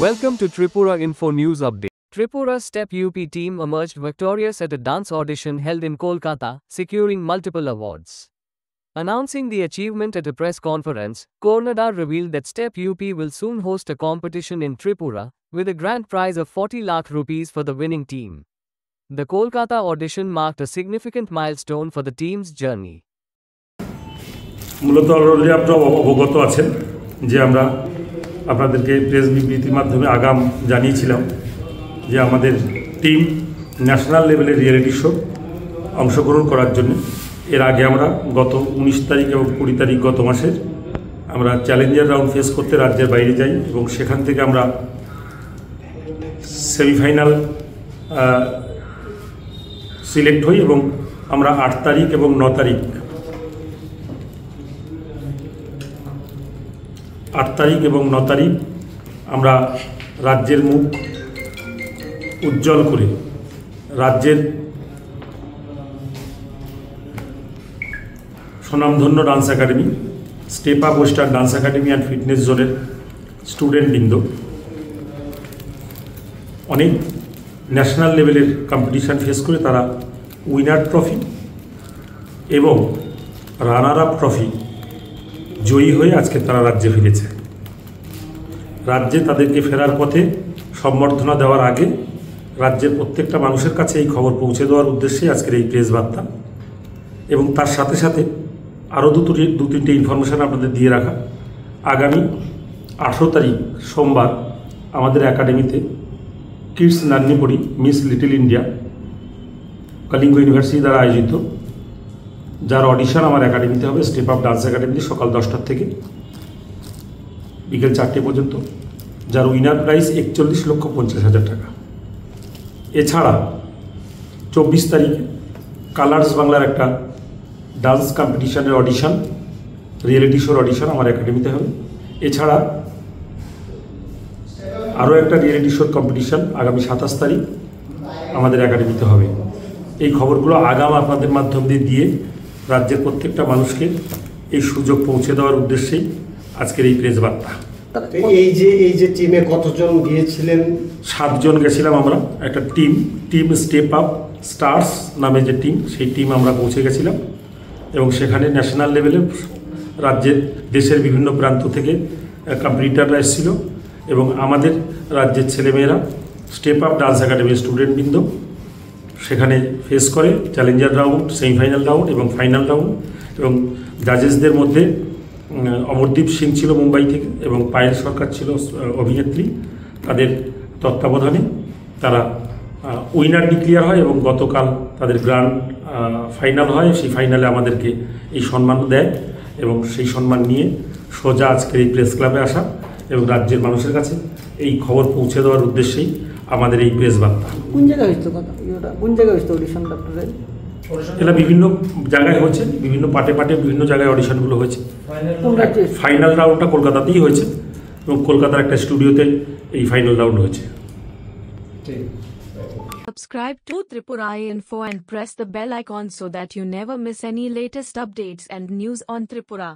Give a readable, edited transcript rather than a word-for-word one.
Welcome to Tripura Info News Update. Tripura's Step UP team emerged victorious at a dance audition held in Kolkata, securing multiple awards. Announcing the achievement at a press conference, Kornada revealed that Step UP will soon host a competition in Tripura, with a grand prize of 40 lakh rupees for the winning team. The Kolkata audition marked a significant milestone for the team's journey. মূলত already আপনারা অবগত আছেন যে আমরা আপনাদেরকে press বিবৃতির মাধ্যমে আগাম জানিয়েছিলাম যে আমাদের টিম ন্যাশনাল লেভেলের রিয়েলিটি শো অংশগ্রহণ করার জন্য এর আগে আমরা গত 19 তারিখ এবং 20 তারিখ গত মাসের আমরা চ্যালেঞ্জার রাউন্ড ফেস করতে রাজ্যের বাইরে যাই এবং সেখান থেকে আমরা সেমিফাইনাল সিলেক্ট হই এবং আমরা 8 তারিখ এবং 9 তারিখ 8 তারিখ এবং 9 তারিখ আমরা রাজ্যের মুখ উজ্জ্বল করে রাজ্যের স্বনামধন্য dance academy step up western dance academy and fitness জোনের স্টুডেন্টবৃন্দ অনেক ন্যাশনাল লেভেলের কম্পিটিশান ফেস করে তারা উইনার ট্রফি এবং রানার আপ ট্রফি জয়ী হয়ে আজকে তারা রাজ্যে ফিরেছে। রাজ্যে তাদেরকে ফেরার পথে সম্বর্ধনা দেওয়ার আগে রাজ্যের প্রত্যেকটা মানুষের কাছে এই খবর পৌঁছে দেওয়ার উদ্দেশ্যে আজকের এই প্রেস বার্তা এবং তার সাথে সাথে আরও দু তিনটে ইনফরমেশান আপনাদের দিয়ে রাখা। আগামী 18 তারিখ সোমবার আমাদের একাডেমিতে কিডস নান্নিপরি miss little India Kalinga university দ্বারা আয়োজিত, যার অডিশন আমার একাডেমিতে হবে স্টেপ আপ ডান্স একাডেমিতে সকাল 10টা থেকে বিকেল 4টে পর্যন্ত, যার উইনার প্রাইস 41,50,000 টাকা। এছাড়া 24 তারিখে কালার্স বাংলার একটা ডান্স কম্পিটিশনের অডিশন রিয়েলিটি শোর অডিশন আমার একাডেমিতে হবে। এছাড়া আরও একটা রিয়েলিটি শোর কম্পিটিশন আগামী 27 তারিখ আমাদের একাডেমিতে হবে। এই খবরগুলো আগাম আপনাদের মাধ্যম দিয়ে রাজ্যের প্রত্যেকটা মানুষকে এই সুযোগ পৌঁছে দেওয়ার উদ্দেশ্যেই আজকের এই প্রেস বার্তা। এই যে টিমে কতজন গিয়েছিলেন? 7 জন গেছিলাম আমরা, একটা টিম স্টেপ আপ স্টার্স নামে যে টিম, সেই টিম আমরা পৌঁছে গেছিলাম এবং সেখানে ন্যাশনাল লেভেলে রাজ্যের দেশের বিভিন্ন প্রান্ত থেকে কম্পিটিটাররা এসেছিল এবং আমাদের রাজ্যের ছেলেমেয়েরা স্টেপ আপ ডান্স একাডেমির স্টুডেন্টবৃন্দ সেখানে ফেস করে চ্যালেঞ্জার রাউন্ড, সেমিফাইনাল রাউন্ড এবং ফাইনাল রাউন্ড। এবং জাজেসদের মধ্যে অমরদীপ সিং ছিল মুম্বাই থেকে এবং পায়েল সরকার ছিল অভিনেত্রী। তাদের তত্ত্বাবধানে তারা উইনার ডিক্লেয়ার হয় এবং গতকাল তাদের গ্র্যান্ড ফাইনাল হয়। সেই ফাইনালে আমাদেরকে এই সম্মান দেয় এবং সেই সম্মান নিয়ে সোজা আজকের এই প্রেস ক্লাবে আসা এবং রাজ্যের মানুষের কাছে এই খবর পৌঁছে দেওয়ার উদ্দেশ্যেই আমাদের এই প্রেস বার্তা। কোন জায়গায় হচ্ছে কোন জায়গায় হচ্ছে অডিশন ডক্টরের? এটা বিভিন্ন জায়গায় হচ্ছে, বিভিন্ন পাটে বিভিন্ন জায়গায় অডিশনগুলো হয়েছে। ফাইনাল রাউন্ডটা কলকাতাতেই হয়েছে এবং কলকাতার একটা স্টুডিওতে এই ফাইনাল রাউন্ড হয়েছে। Subscribe to Tripura Info and press the bell icon so that you never miss any latest updates and news on Tripura.